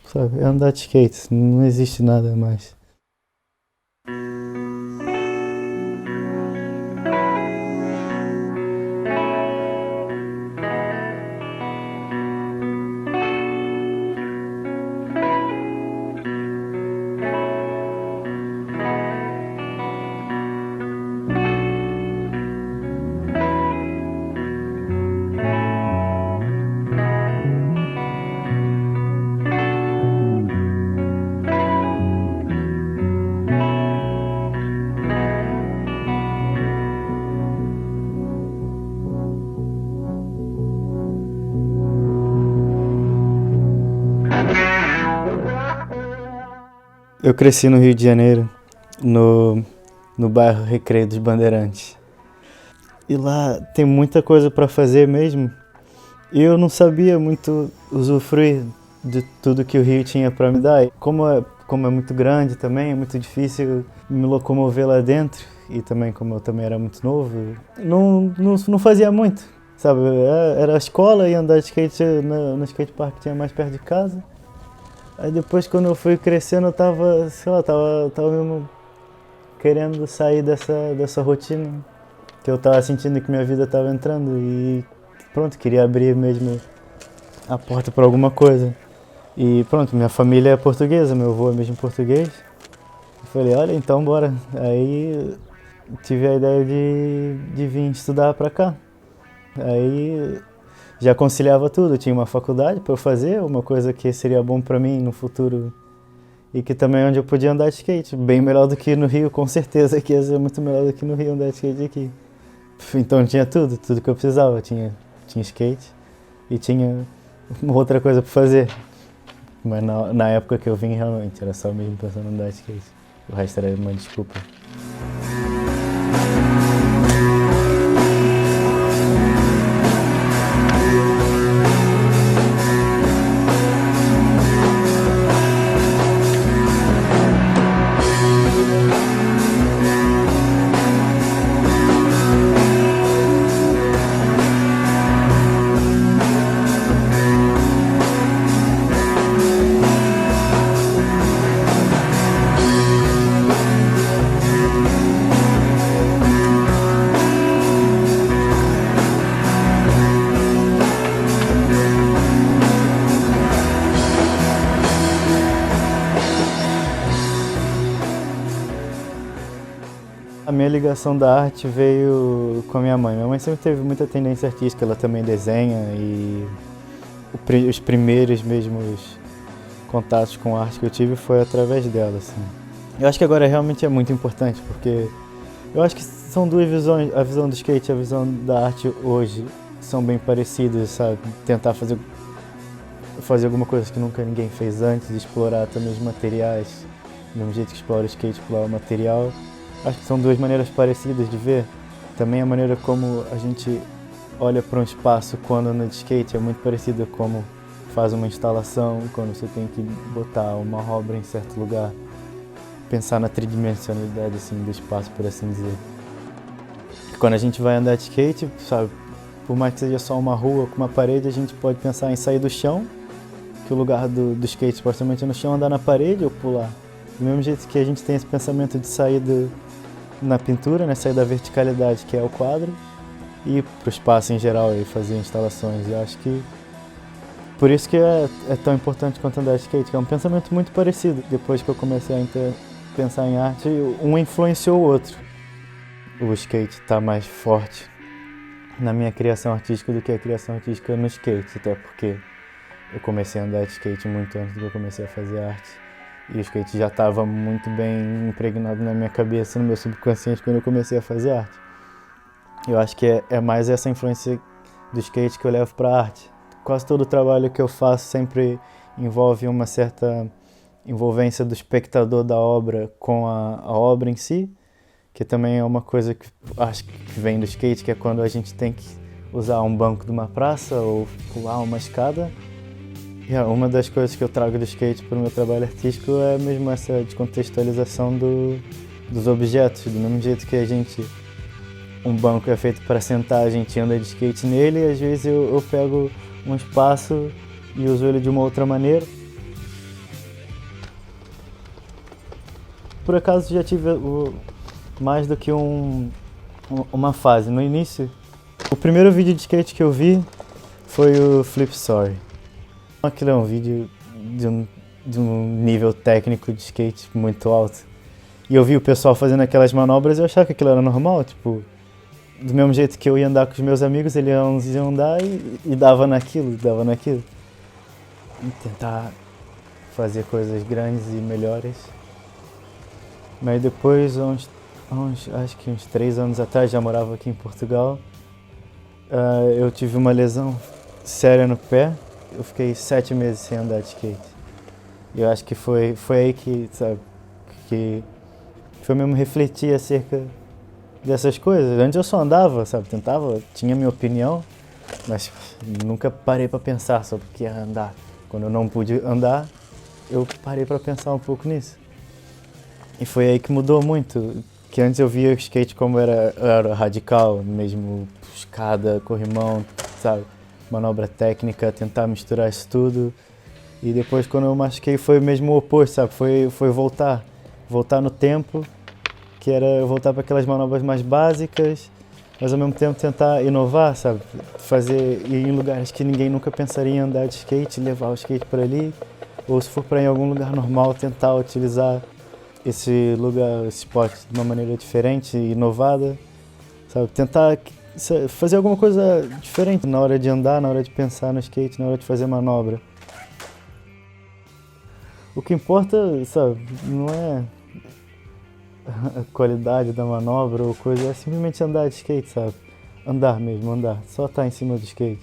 sabe? É andar de skate, não existe nada mais. Eu cresci no Rio de Janeiro, no bairro Recreio dos Bandeirantes. E lá tem muita coisa para fazer mesmo. E eu não sabia muito usufruir de tudo que o Rio tinha para me dar. Como é muito grande também, é muito difícil me locomover lá dentro. E também, como eu também era muito novo, não fazia muito, sabe? Era a escola e andar de skate no skatepark que tinha mais perto de casa. Aí depois, quando eu fui crescendo, eu tava, sei lá, tava mesmo querendo sair dessa rotina. Que eu tava sentindo que minha vida tava entrando e pronto, queria abrir mesmo a porta para alguma coisa. E pronto, minha família é portuguesa, meu avô é mesmo português. Eu falei, olha, então bora. Aí tive a ideia de vir estudar pra cá. Aí já conciliava tudo, tinha uma faculdade para eu fazer, uma coisa que seria bom para mim no futuro e que também é onde eu podia andar de skate, bem melhor do que no Rio, com certeza que ia ser muito melhor do que no Rio andar de skate aqui. Então tinha tudo que eu precisava, tinha skate e tinha uma outra coisa para fazer. Mas na época que eu vim realmente era só mesmo pensando em andar de skate, o resto era uma desculpa. A minha ligação da arte veio com a minha mãe. Minha mãe sempre teve muita tendência artística, ela também desenha e os primeiros mesmos contatos com arte que eu tive foi através dela, assim. Eu acho que agora realmente é muito importante, porque eu acho que são duas visões, a visão do skate e a visão da arte hoje são bem parecidas, sabe? Tentar fazer alguma coisa que nunca ninguém fez antes, explorar também os materiais, do mesmo jeito que explora o skate, explorar o material. Acho que são duas maneiras parecidas de ver. Também a maneira como a gente olha para um espaço quando anda de skate é muito parecida como faz uma instalação, quando você tem que botar uma obra em certo lugar. Pensar na tridimensionalidade assim, do espaço, por assim dizer. Quando a gente vai andar de skate, sabe, por mais que seja só uma rua com uma parede, a gente pode pensar em sair do chão, que o lugar do skate supostamente é no chão, andar na parede ou pular. Do mesmo jeito que a gente tem esse pensamento de sair na pintura, né, sair da verticalidade, que é o quadro, e ir para o espaço em geral e fazer instalações. E eu acho que por isso que é tão importante quanto andar de skate, que é um pensamento muito parecido. Depois que eu comecei a pensar em arte, um influenciou o outro. O skate está mais forte na minha criação artística do que a criação artística no skate, até porque eu comecei a andar de skate muito antes do que eu comecei a fazer arte. E o skate já estava muito bem impregnado na minha cabeça, no meu subconsciente, quando eu comecei a fazer arte. Eu acho que é mais essa influência do skate que eu levo para a arte. Quase todo o trabalho que eu faço sempre envolve uma certa envolvência do espectador da obra com a obra em si, que também é uma coisa que acho que vem do skate, que é quando a gente tem que usar um banco de uma praça ou pular uma escada. E uma das coisas que eu trago do skate para o meu trabalho artístico é mesmo essa descontextualização dos objetos. Do mesmo jeito que um banco é feito para sentar, a gente anda de skate nele, e às vezes eu pego um espaço e uso ele de uma outra maneira. por acaso já tive mais do que uma fase. No início, o primeiro vídeo de skate que eu vi foi o Flip Story. Aquilo é um vídeo de um nível técnico de skate muito alto. E eu vi o pessoal fazendo aquelas manobras e eu achava que aquilo era normal, tipo, do mesmo jeito que eu ia andar com os meus amigos, eles iam andar e dava naquilo. E tentar fazer coisas grandes e melhores. Mas depois, acho que uns 3 anos atrás, já morava aqui em Portugal, eu tive uma lesão séria no pé. Eu fiquei 7 meses sem andar de skate. E eu acho que foi aí que, sabe, que foi mesmo refletir acerca dessas coisas. Antes eu só andava, sabe, tinha minha opinião, mas nunca parei para pensar sobre o que é andar. Quando eu não pude andar, eu parei para pensar um pouco nisso. E foi aí que mudou muito, que antes eu via o skate como era radical, mesmo escada, corrimão, sabe, manobra técnica, tentar misturar isso tudo. E depois quando eu machuquei foi mesmo o oposto, sabe, foi voltar no tempo, que era voltar para aquelas manobras mais básicas, mas ao mesmo tempo tentar inovar, sabe, ir em lugares que ninguém nunca pensaria em andar de skate, levar o skate para ali, ou se for para ir em algum lugar normal, tentar utilizar esse esporte de uma maneira diferente, inovada, sabe, tentar fazer alguma coisa diferente na hora de andar, na hora de pensar no skate, na hora de fazer manobra. O que importa, sabe, não é a qualidade da manobra ou coisa, é simplesmente andar de skate, sabe? Andar mesmo, andar. Só estar em cima do skate.